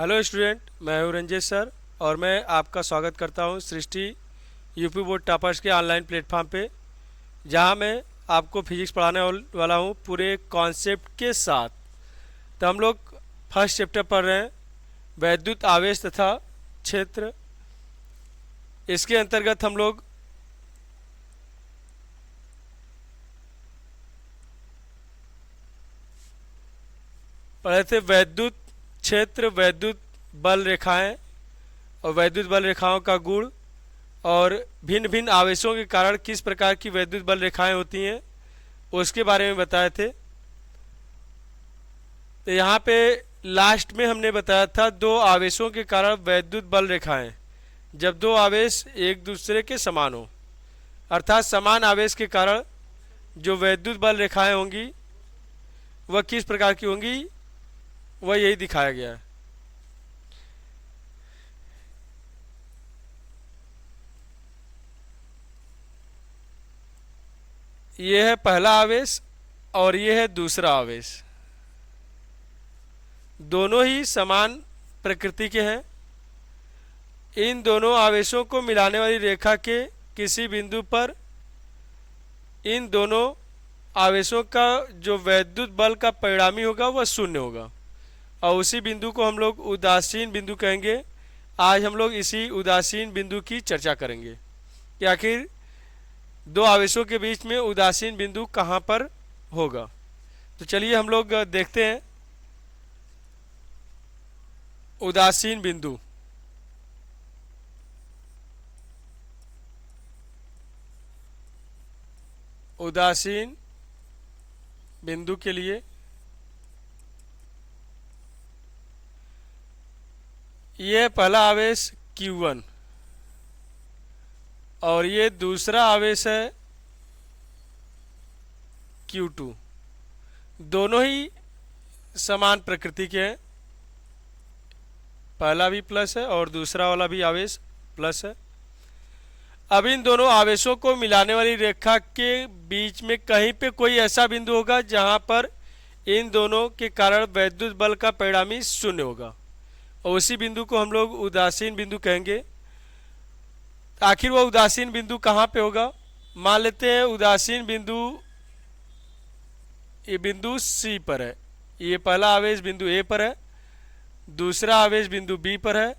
Hello student, मैं हूँ Ranjesh sir और मैं आपका स्वागत करता हूँ सृष्टि यूपी बोर्ड टॉपर्स के ऑनलाइन प्लेटफॉर्म पे, जहाँ मैं आपको फिजिक्स पढ़ाने वाला हूँ पूरे कॉन्सेप्ट के साथ। तो हम लोग फर्स्ट चैप्टर पढ़ रहे हैं, वैद्युत आवेश तथा क्षेत्र। इसके अंतर्गत हम लोग पढ़े थे वैद्युत क्षेत्र, वैद्युत बल रेखाएं और वैद्युत बल रेखाओं का गुण, और भिन्न भिन्न आवेशों के कारण किस प्रकार की वैद्युत बल रेखाएं होती हैं उसके बारे में बताए थे। तो यहाँ पे लास्ट में हमने बताया था दो आवेशों के कारण वैद्युत बल रेखाएं, जब दो आवेश एक दूसरे के समान हो, अर्थात समान आवेश के कारण जो वैद्युत बल रेखाएं होंगी वह किस प्रकार की होंगी, वह यही दिखाया गया है। ये है पहला आवेश और ये है दूसरा आवेश। दोनों ही समान प्रकृति के हैं। इन दोनों आवेशों को मिलाने वाली रेखा के किसी बिंदु पर इन दोनों आवेशों का जो वैद्युत बल का परिणामी होगा वह शून्य होगा, और उसी बिंदु को हम लोग उदासीन बिंदु कहेंगे। आज हम लोग इसी उदासीन बिंदु की चर्चा करेंगे कि आखिर दो आवेशों के बीच में उदासीन बिंदु कहाँ पर होगा। तो चलिए हम लोग देखते हैं उदासीन बिंदु। उदासीन बिंदु के लिए ये पहला आवेश Q1 और ये दूसरा आवेश है Q2। दोनों ही समान प्रकृति के हैं, पहला भी प्लस है और दूसरा वाला भी आवेश प्लस है। अब इन दोनों आवेशों को मिलाने वाली रेखा के बीच में कहीं पे कोई ऐसा बिंदु होगा जहां पर इन दोनों के कारण वैद्युत बल का परिणामी शून्य होगा, और उसी बिंदु को हम लोग उदासीन बिंदु कहेंगे। आखिर वह उदासीन बिंदु कहाँ पे होगा? मान लेते हैं उदासीन बिंदु ये बिंदु C पर है। ये पहला आवेश बिंदु A पर है, दूसरा आवेश बिंदु B पर है,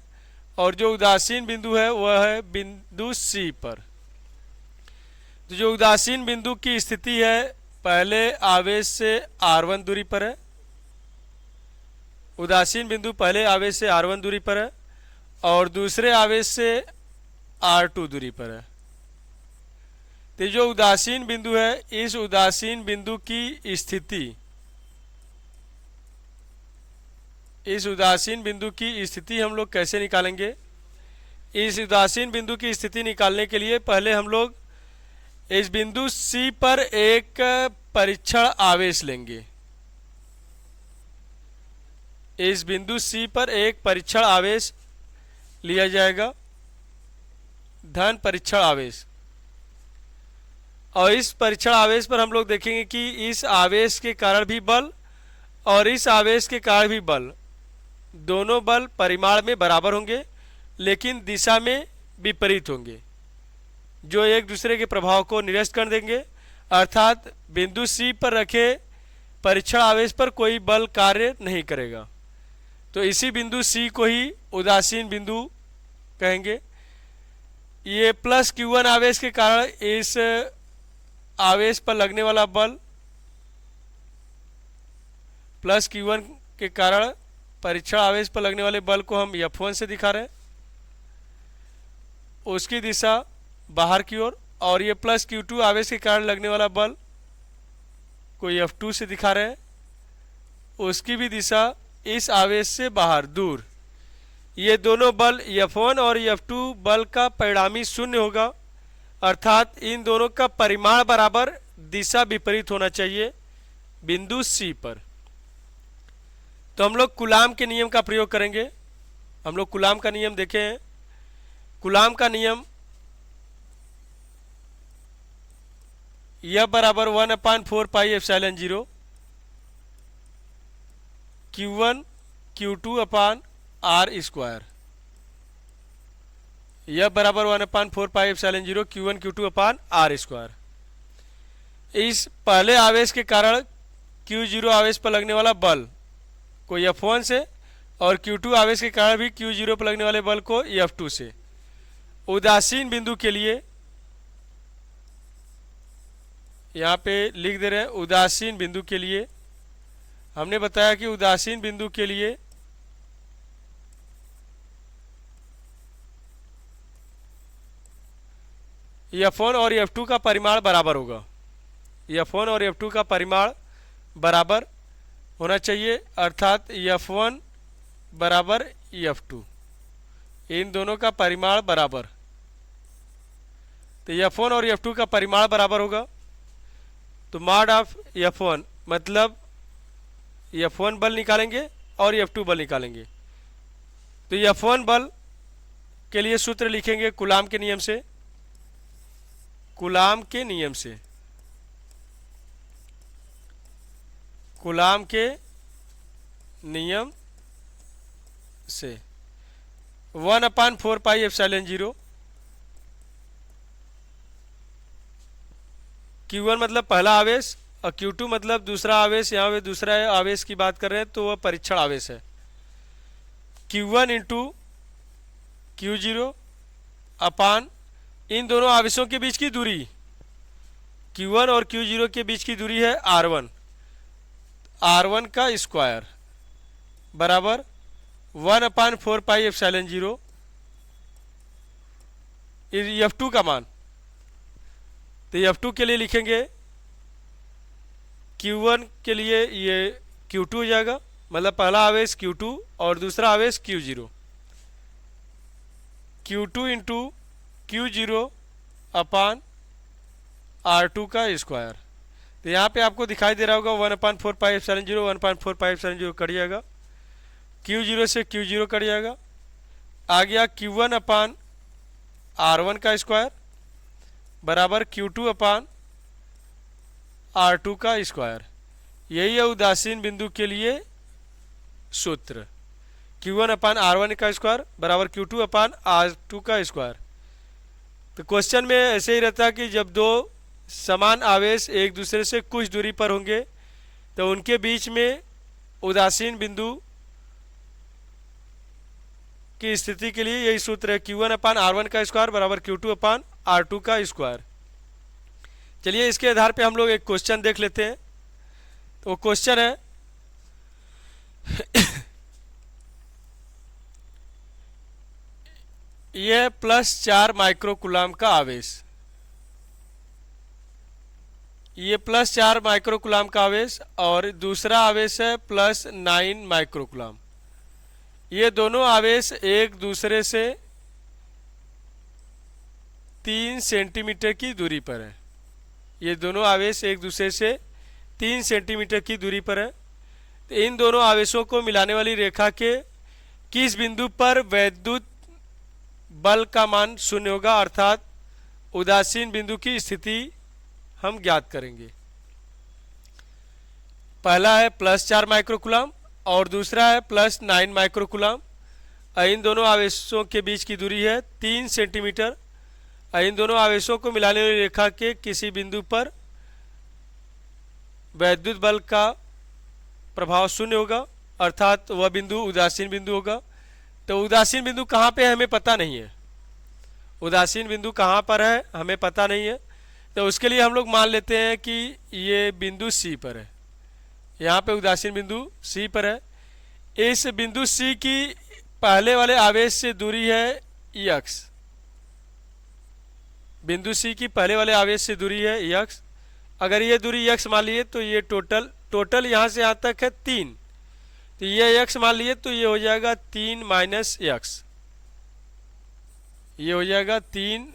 और जो उदासीन बिंदु है वह है बिंदु C पर। तो जो उदासीन बिंदु की स्थिति है पहले आवेश से R1 दूरी पर है। उदासीन बिंदु पहले आवेश से R1 दूरी पर है और दूसरे आवेश से R2 दूरी पर है। तो जो उदासीन बिंदु है, इस उदासीन बिंदु की स्थिति, इस उदासीन बिंदु की स्थिति हम लोग कैसे निकालेंगे? इस उदासीन बिंदु की स्थिति निकालने के लिए पहले हम लोग इस बिंदु C पर एक परीक्षण आवेश लेंगे। इस बिंदु C पर एक परीक्षण आवेश लिया जाएगा, धन परीक्षण आवेश, और इस परीक्षण आवेश पर हम लोग देखेंगे कि इस आवेश के कारण भी बल और इस आवेश के कारण भी बल, दोनों बल परिमाण में बराबर होंगे लेकिन दिशा में विपरीत होंगे, जो एक दूसरे के प्रभाव को निरस्त कर देंगे। अर्थात बिंदु C पर रखे परीक्षण आवेश पर कोई बल कार्य नहीं करेगा। तो इसी बिंदु C को ही उदासीन बिंदु कहेंगे। ये प्लस Q1 आवेश के कारण इस आवेश पर लगने वाला बल, प्लस Q1 के कारण परीक्षण आवेश पर लगने वाले बल को हम F1 से दिखा रहे हैं, उसकी दिशा बाहर की ओर, और ये प्लस Q2 आवेश के कारण लगने वाला बल को F2 से दिखा रहे हैं, उसकी भी दिशा इस आवेश से बाहर दूर। ये दोनों बल F1 और F2 बल का परिणामी शून्य होगा, अर्थात इन दोनों का परिमाण बराबर, दिशा विपरीत होना चाहिए बिंदु C पर। तो हम लोग कूलाम के नियम का प्रयोग करेंगे। हम लोग कूलाम का नियम देखें। कूलाम का नियम यह बराबर 1/4 pi epsilon 0 Q1 Q2 upon R square, यह बराबर 1/4πε0 Q1 Q2 upon R square. इस पहले आवेश के कारण Q0 आवेश पर लगने वाला बल को F1 से और Q2 आवेश के कारण भी Q0 पर लगने वाले बल को F2 से। उदासीन बिंदु के लिए यहाँ पे लिख दे रहे हैं, उदासीन बिंदु के लिए हमने बताया कि उदासीन बिंदु के लिए F1 और F2 का परिमाण बराबर होगा। F1 और F2 का परिमाण बराबर होना चाहिए, अर्थात F1 बराबर F2, इन दोनों का परिमाण बराबर। तो F1 और F2 का परिमाण बराबर होगा, तो मॉड ऑफ F1 मतलब F1 बल निकालेंगे और F2 बल निकालेंगे। तो F1 बल के लिए सूत्र लिखेंगे कूलाम के नियम से, कूलाम के नियम से, कूलाम के नियम से 1/4πε0 Q1 मतलब पहला आवेश और Q2 मतलब दूसरा आवेश। यहाँ पे दूसरा आवेश की बात कर रहे हैं तो वह परीक्षण आवेश है। Q1 इंटू Q0 अपान इन दोनों आवेशों के बीच की दूरी, Q1 और Q0 के बीच की दूरी है R1, R1 का स्क्वायर बराबर 1/4πε0 F2 का मान। तो F2 के लिए लिखेंगे Q1 के लिए ये Q2 हो जाएगा, मतलब पहला आवेश Q2 और दूसरा आवेश Q0, Q2 इंटू Q0 अपान R2 का स्क्वायर। तो यहाँ पे आपको दिखाई दे रहा होगा 1/4πε0, 1/4πε0 कट जाएगा, Q0 से Q0 कट जाएगा, आ गया Q1 अपान R1 का स्क्वायर बराबर Q2 अपान R2 का स्क्वायर। यही है उदासीन बिंदु के लिए सूत्र, Q1 अपान R1 का स्क्वायर बराबर Q2 अपान R2 का स्क्वायर। तो क्वेश्चन में ऐसे ही रहता है कि जब दो समान आवेश एक दूसरे से कुछ दूरी पर होंगे तो उनके बीच में उदासीन बिंदु की स्थिति के लिए यही सूत्र है, Q1 अपान R1 का स्क्वायर बराबर Q2 अपान R2 का स्क्वायर। चलिए इसके आधार पे हम लोग एक क्वेश्चन देख लेते हैं। तो क्वेश्चन है यह +4 माइक्रोकूलाम का आवेश, ये +4 माइक्रोकूलाम का आवेश और दूसरा आवेश है +9 माइक्रोकूलाम। ये दोनों आवेश एक दूसरे से 3 सेंटीमीटर की दूरी पर है। ये दोनों आवेश एक दूसरे से 3 सेंटीमीटर की दूरी पर है। तो इन दोनों आवेशों को मिलाने वाली रेखा के किस बिंदु पर वैद्युत बल का मान 0 होगा, अर्थात उदासीन बिंदु की स्थिति हम ज्ञात करेंगे। पहला है +4 माइक्रोकूलाम और दूसरा है +9 माइक्रोकूलाम। इन दोनों आवेशों के बीच की दूरी है 3 सेंटीमीटर। इन दोनों आवेशों को मिलाने वाली रेखा के किसी बिंदु पर वैद्युत बल का प्रभाव 0 होगा, अर्थात वह बिंदु उदासीन बिंदु होगा। तो उदासीन बिंदु कहाँ पे है हमें पता नहीं है, उदासीन बिंदु कहाँ पर है हमें पता नहीं है। तो उसके लिए हम लोग मान लेते हैं कि ये बिंदु C पर है, यहाँ पे उदासीन बिंदु C पर है। इस बिंदु C की पहले वाले आवेश से दूरी है x, बिंदु C की पहले वाले आवेश से दूरी है x। अगर ये दूरी x मान लिए तो ये टोटल यहाँ से यहाँ तक है 3, तो ये x मान लिए तो ये हो जाएगा 3 माइनस x, ये हो जाएगा 3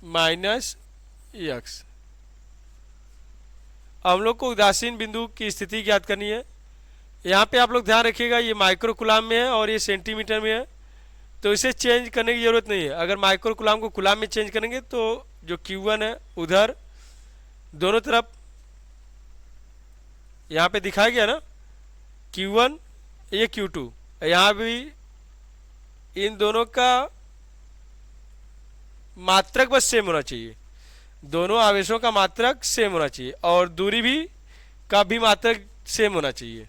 माइनस x। हम लोग को उदासीन बिंदु की स्थिति ज्ञात करनी है। यहाँ पे आप लोग ध्यान रखिएगा ये माइक्रोकूलाम में है और ये सेंटीमीटर में है, तो इसे चेंज करने की ज़रूरत नहीं है। अगर माइक्रोकूलाम को कूलाम में चेंज करेंगे तो जो Q1 है उधर दोनों तरफ यहाँ पे दिखाया गया ना Q1 ये Q2, यहाँ भी इन दोनों का मात्रक बस सेम होना चाहिए, दोनों आवेशों का मात्रक सेम होना चाहिए और दूरी भी का भी मात्रक सेम होना चाहिए,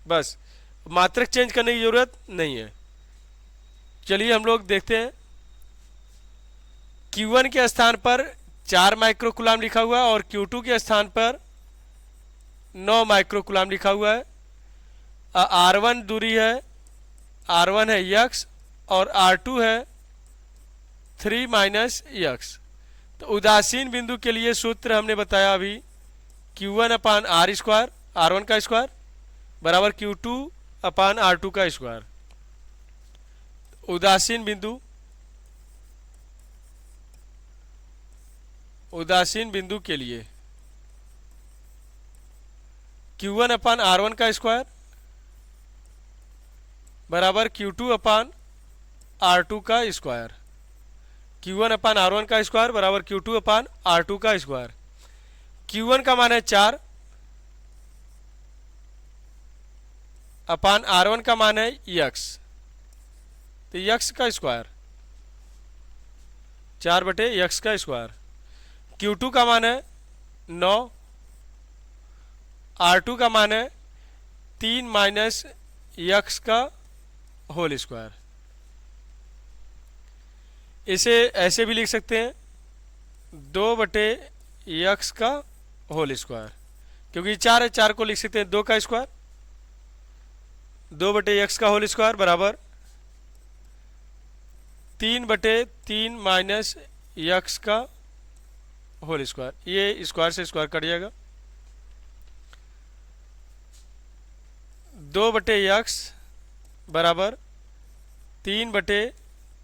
बस मात्रक चेंज करने की जरूरत नहीं है। चलिए हम लोग देखते हैं। Q1 के स्थान पर 4 माइक्रोकुलाम लिखा हुआ है और Q2 के स्थान पर 9 माइक्रोकुलाम लिखा हुआ है। R1 दूरी है, R1 है यक्स और R2 है 3 माइनस यक्स। तो उदासीन बिंदु के लिए सूत्र हमने बताया अभी, Q1 अपान आर स्क्वायर, R1 का स्क्वायर बराबर Q2 अपान R2 का स्क्वायर। उदासीन बिंदु के लिए Q1 अपान R1 का स्क्वायर बराबर Q2 अपान R2 का स्क्वायर। Q1 अपान R1 का स्क्वायर बराबर Q2 अपान R2 का स्क्वायर। Q1 का मान है 4 अपान R1 का मान है यक्स, तो यक्स का स्क्वायर 4 बटे यक्स का स्क्वायर। Q2 का मान है 9, R2 का मान है 3 माइनस यक्स का होल स्क्वायर। इसे ऐसे भी लिख सकते हैं 2 बटे यक्स का होल स्क्वायर, क्योंकि 4 है 4 को लिख सकते हैं 2 का स्क्वायर, 2 बटे यक्स का होल स्क्वायर बराबर 3 बटे 3 माइनस यक्स का होल स्क्वायर। ये स्क्वायर से स्क्वायर कट जाएगा, 2 बटे यक्स बराबर 3 बटे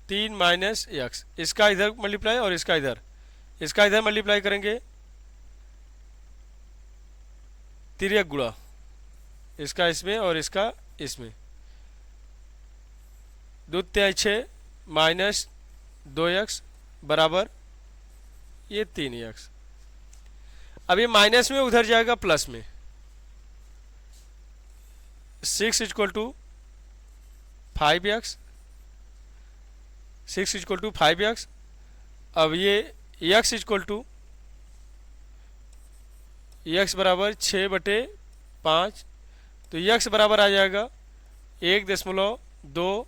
3 माइनस यक्स। इसका इधर मल्टीप्लाई और इसका इधर मल्टीप्लाई करेंगे, तिर्यक गुणा इसका इसमें और इसका इसमें, 2 तिहाई 6 माइनस 2x बराबर ये 3x। अब ये माइनस में उधर जाएगा प्लस में, 6 equal to 5x, 6 equal to 5x। अब ये x इक्वल टू x बराबर 6 बटे 5, तो x बराबर आ जाएगा 1.2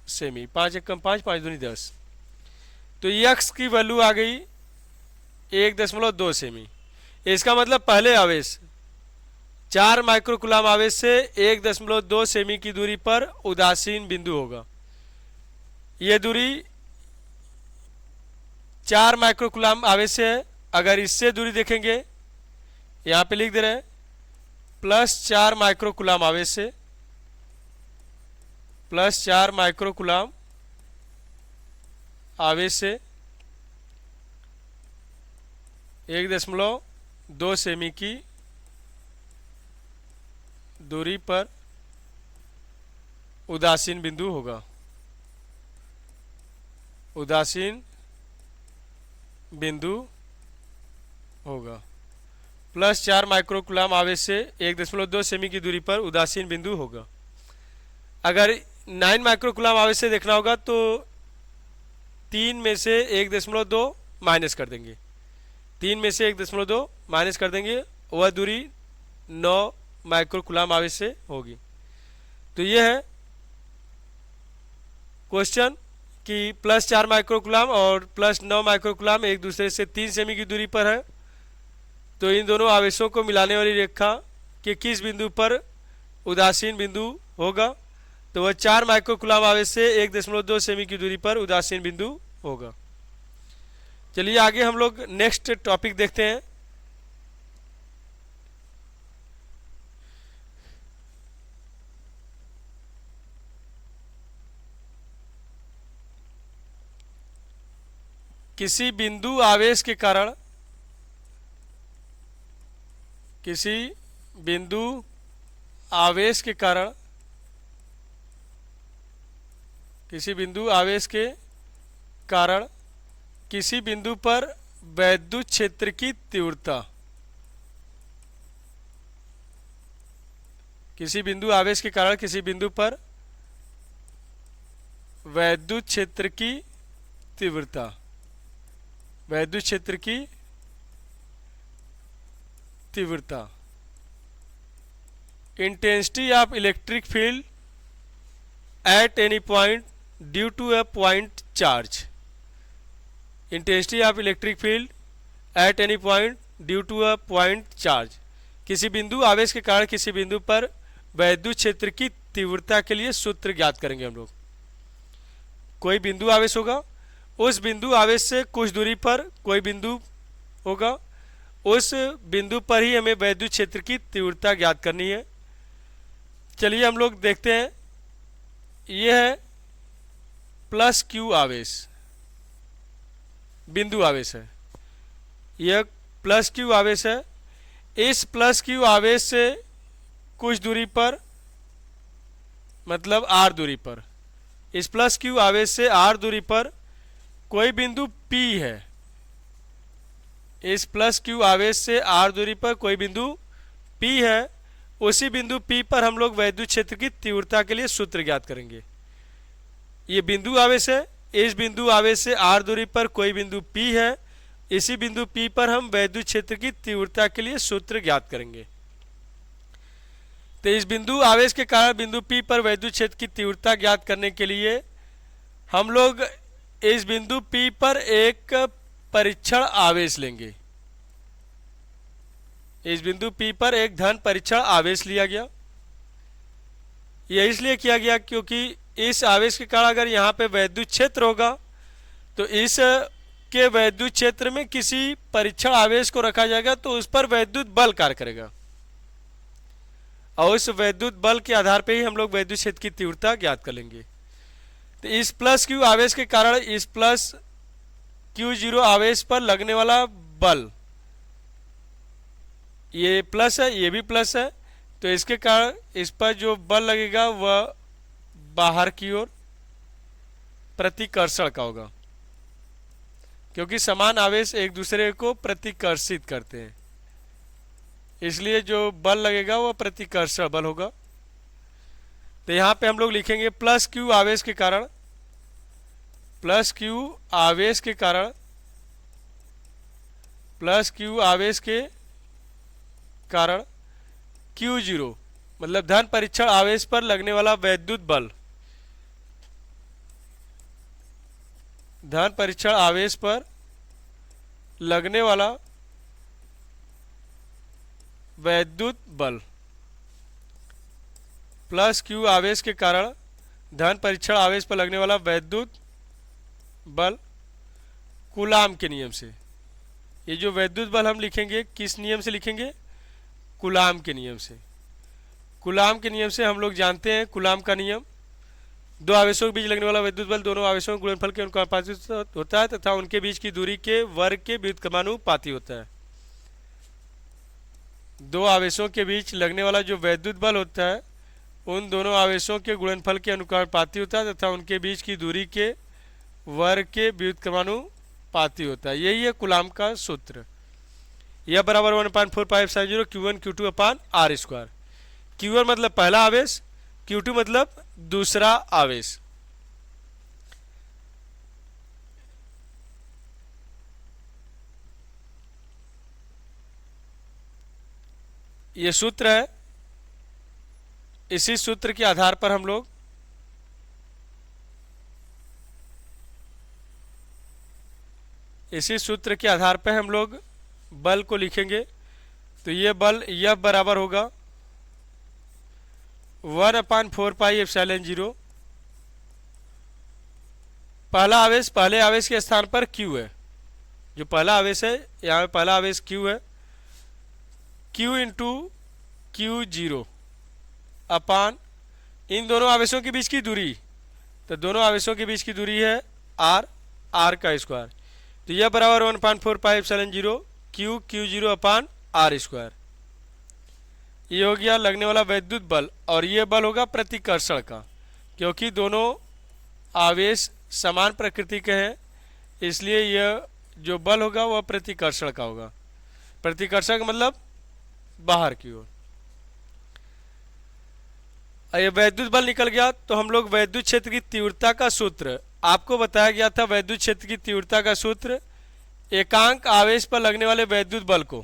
सेमी, 5 एकम 5, 5 दूनी 10। तो x की वैल्यू आ गई 1.2 सेमी। इसका मतलब पहले आवेश 4 माइक्रोकुलाम आवेश से 1.2 सेमी की दूरी पर उदासीन बिंदु होगा। यह दूरी 4 माइक्रोकुलाम आवेश से है। अगर इससे दूरी देखेंगे, यहाँ पे लिख दे रहे हैं +4 माइक्रोकुलाम आवेश से, +4 माइक्रोकुलाम आवेश से 1.2 सेमी की दूरी पर उदासीन बिंदु होगा। उदासीन बिंदु होगा +4 माइक्रोकुलाम आवेश से 1.2 सेमी की दूरी पर उदासीन बिंदु होगा। अगर 9 माइक्रोकुलाम आवेश से देखना होगा तो 3 में से 1.2 माइनस कर देंगे, 3 में से 1.2 माइनस कर देंगे, वह दूरी 9 माइक्रोकुलाम आवेश से होगी। तो यह है क्वेश्चन कि +4 माइक्रोकुलाम और +9 माइक्रोकुलाम एक दूसरे से 3 सेमी की दूरी पर है, तो इन दोनों आवेशों को मिलाने वाली रेखा के किस बिंदु पर उदासीन बिंदु होगा, तो वह 4 माइक्रोकुलाम आवेश से 1.2 सेमी की दूरी पर उदासीन बिंदु होगा। चलिए आगे हम लोग नेक्स्ट टॉपिक देखते हैं। किसी बिंदु आवेश के कारण, किसी बिंदु आवेश के कारण, किसी बिंदु आवेश के कारण किसी बिंदु पर वैद्युत क्षेत्र की तीव्रता, किसी बिंदु आवेश के कारण किसी बिंदु पर वैद्युत क्षेत्र की तीव्रता, वैद्युत क्षेत्र की तीव्रता, intensity of electric field at any point due to a point charge, intensity of electric field at any point due to a point charge, किसी बिंदु आवेश के कारण किसी बिंदु पर वैद्युत क्षेत्र की तीव्रता के लिए सूत्र ज्ञात करेंगे हम लोग। कोई बिंदु आवेश होगा, उस बिंदु आवेश से कुछ दूरी पर कोई बिंदु होगा, उस बिंदु पर ही हमें वैद्युत क्षेत्र की तीव्रता ज्ञात करनी है। चलिए हम लोग देखते हैं, यह है प्लस क्यू आवेश, बिंदु आवेश है, यह प्लस क्यू आवेश है। इस प्लस क्यू आवेश से कुछ दूरी पर, मतलब आर दूरी पर, इस प्लस क्यू आवेश से आर दूरी पर कोई बिंदु P है, इस प्लस क्यू आवेश से आर दूरी पर कोई बिंदु P है, उसी बिंदु P पर हम लोग वैद्युत क्षेत्र की तीव्रता के लिए सूत्र ज्ञात करेंगे। ये बिंदु आवेश है, इस बिंदु आवेश से आर दूरी पर कोई बिंदु P है, इसी बिंदु P पर हम वैद्युत क्षेत्र की तीव्रता के लिए सूत्र ज्ञात करेंगे। तो इस बिंदु आवेश के कारण बिंदु P पर वैद्युत क्षेत्र की तीव्रता ज्ञात करने के लिए हम लोग इस बिंदु P पर एक परीक्षण आवेश लेंगे। इस बिंदु P पर एक धन परीक्षण आवेश लिया गया। यह इसलिए किया गया क्योंकि इस आवेश के कारण अगर यहाँ पे वैद्युत क्षेत्र होगा तो इस के वैद्युत क्षेत्र में किसी परीक्षण आवेश को रखा जाएगा तो उस पर वैद्युत बल कार्य करेगा, और उस वैद्युत बल के आधार पर ही हम लोग वैद्युत क्षेत्र की तीव्रता ज्ञात कर लेंगे। तो इस प्लस क्यू आवेश के कारण इस प्लस क्यू जीरो आवेश पर लगने वाला बल, ये प्लस है, ये भी प्लस है, तो इसके कारण इस पर जो बल लगेगा वह बाहर की ओर प्रतिकर्षण का होगा, क्योंकि समान आवेश एक दूसरे को प्रतिकर्षित करते हैं, इसलिए जो बल लगेगा वह प्रतिकर्षण बल होगा। तो यहाँ पे हम लोग लिखेंगे प्लस क्यू आवेश के कारण, प्लस क्यू आवेश के कारण, प्लस क्यू आवेश के कारण क्यू जीरो मतलब धन परीक्षण आवेश पर लगने वाला वैद्युत बल, धन परीक्षण आवेश पर लगने वाला वैद्युत बल, प्लस क्यू आवेश के कारण धन परीक्षण आवेश पर लगने वाला वैद्युत बल कूलाम के नियम से। ये जो वैद्युत बल हम लिखेंगे किस नियम से लिखेंगे? कूलाम के नियम से। कूलाम के नियम से हम लोग जानते हैं कूलाम का नियम, दो आवेशों के बीच लगने वाला वैद्युत बल दोनों आवेशों के गुणनफल के अनुपातिक होता है तथा उनके बीच की दूरी के वर्ग के व्युत्क्रमानुपाती होता है। दो आवेशों के बीच लगने वाला जो वैद्युत बल होता है उन दोनों आवेशों के गुणनफल के अनुपाती होता है तथा उनके बीच की दूरी के वर्ग के व्युत्क्रमानुपाती होता है। यही है कूलाम का सूत्र। यह बराबर 1/4πε0 Q1 Q2 अपान R स्क्वायर। Q1 मतलब पहला आवेश, Q2 मतलब दूसरा आवेश। ये सूत्र है, इसी सूत्र के आधार पर हम लोग बल को लिखेंगे। तो ये बल यह बराबर होगा 1/4πε0। पहला आवेश, पहले आवेश के स्थान पर Q है, जो पहला आवेश है यहाँ पे पहला आवेश Q है, Q इंटू Q0 अपान इन दोनों आवेशों के बीच की दूरी, तो दोनों आवेशों के बीच की दूरी है R का स्क्वायर। तो यह बराबर 1/4πε0 Q0 अपान R स्क्वायर। ये हो गया लगने वाला वैद्युत बल, और ये बल होगा प्रतिकर्षण का, क्योंकि दोनों आवेश समान प्रकृति के हैं, इसलिए यह जो बल होगा वह प्रतिकर्षण का होगा। प्रतिकर्षण का मतलब बाहर की ओर। और ये वैद्युत बल निकल गया तो हम लोग वैद्युत क्षेत्र की तीव्रता का सूत्र, आपको बताया गया था वैद्युत क्षेत्र की तीव्रता का सूत्र एकांक आवेश पर लगने वाले वैद्युत बल को,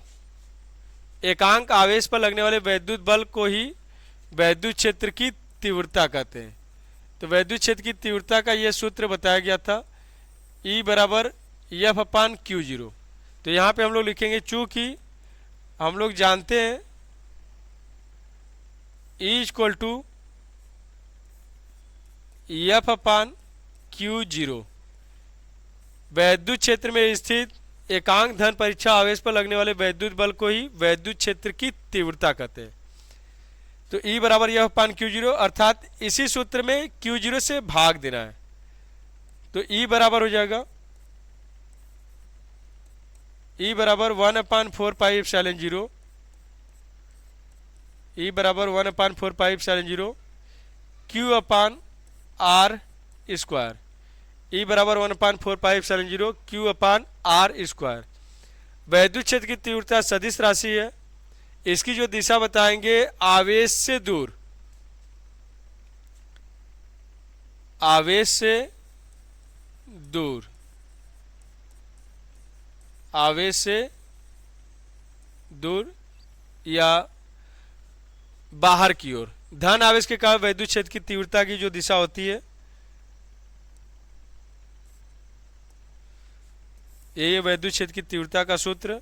एकांक आवेश पर लगने वाले वैद्युत बल को ही वैद्युत क्षेत्र की तीव्रता कहते हैं। तो वैद्युत क्षेत्र की तीव्रता का यह सूत्र बताया गया था E बराबर एफ अपान क्यू जीरो। तो यहाँ पे हम लोग लिखेंगे चूंकि हम लोग जानते हैं E equal to F upon Q zero, वैद्युत क्षेत्र में स्थित एकांक धन परीक्षा आवेश पर लगने वाले वैद्युत बल को ही वैद्युत क्षेत्र की तीव्रता कहते हैं। तो E बराबर एफ अपान क्यू जीरो, अर्थात इसी सूत्र में क्यू जीरो से भाग देना है। तो E बराबर हो जाएगा E बराबर 1/4 एप्सिलॉन जीरो, E बराबर 1/4 epsilon zero Q upon R square, E बराबर 1/4 epsilon zero Q upon R square. वैद्युत क्षेत्र की तीव्रता सदिश राशि है, इसकी जो दिशा बताएंगे आवेश से दूर, आवेश से दूर, आवेश से दूर या बाहर की ओर। धन आवेश के कारण वैद्युत क्षेत्र की तीव्रता की जो दिशा होती है ये वैद्युत क्षेत्र की तीव्रता का सूत्र,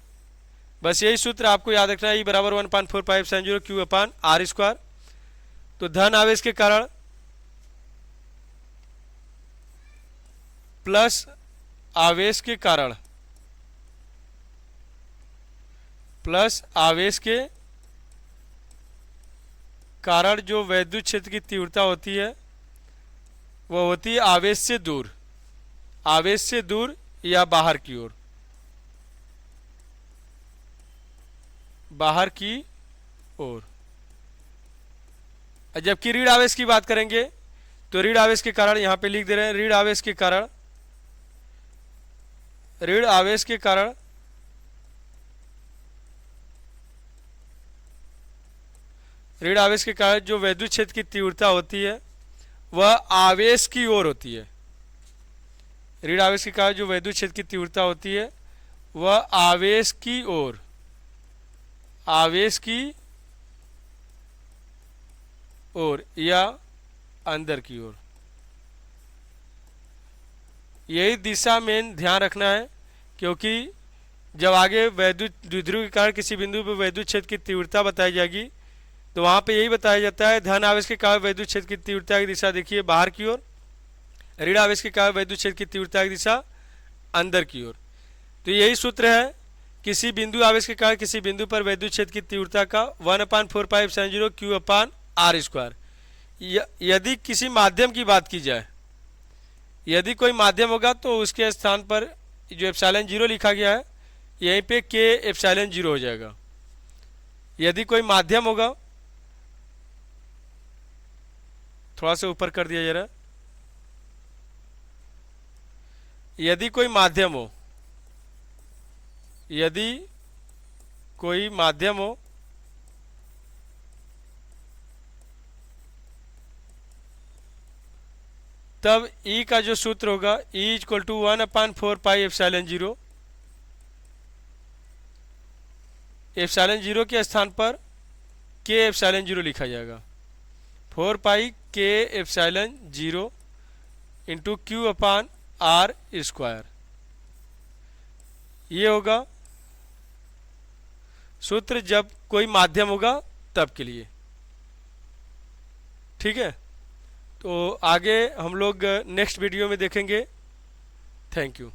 बस यही सूत्र आपको याद रखना है। E बराबर 1/4 epsilon zero Q upon R square. तो धन आवेश के कारण प्लस आवेश के कारण, प्लस आवेश के कारण जो वैद्युत क्षेत्र की तीव्रता होती है वो होती है आवेश से दूर, आवेश से दूर या बाहर की ओर, बाहर की ओर। जबकि ऋण आवेश की बात करेंगे तो ऋण आवेश के कारण यहां पे लिख दे रहे हैं, ऋण आवेश के कारण, ऋण आवेश के कारण ऋण आवेश के कारण जो वैद्युत क्षेत्र की तीव्रता होती है वह आवेश की ओर होती है। ऋण आवेश के कारण जो वैद्युत क्षेत्र की तीव्रता होती है वह आवेश की ओर, आवेश की ओर या अंदर की ओर। यही दिशा में ध्यान रखना है, क्योंकि जब आगे वैद्युत द्विध्रुव के कारण किसी बिंदु पर वैद्युत क्षेत्र की तीव्रता बताई जाएगी तो वहां पे यही बताया जाता है धन आवेश के कारण वैद्युत क्षेत्र की तीव्रता की दिशा देखिए बाहर की ओर, ऋण आवेश के कारण वैद्युत क्षेत्र की तीव्रता की दिशा अंदर की ओर। तो यही सूत्र है, किसी बिंदु आवेश के कारण किसी बिंदु पर वैद्युत क्षेत्र की तीव्रता का 1/4 epsilon zero Q upon R square. यदि किसी माध्यम की बात की जाए, यदि कोई माध्यम होगा तो उसके स्थान पर जो एप्सिलॉन जीरो लिखा गया है यहीं पे K एप्सिलॉन जीरो हो जाएगा। यदि कोई माध्यम होगा, थोड़ा सा ऊपर कर दिया जरा, यदि कोई माध्यम हो, यदि कोई माध्यम हो तब E का जो सूत्र होगा E equal to 1/4 epsilon zero, epsilon zero के स्थान पर K एप्सिलॉन जीरो लिखा जाएगा, 4 pi K epsilon zero into Q upon R square. ये होगा सूत्र जब कोई माध्यम होगा तब के लिए। ठीक है, तो आगे हम लोग नेक्स्ट वीडियो में देखेंगे। Thank you.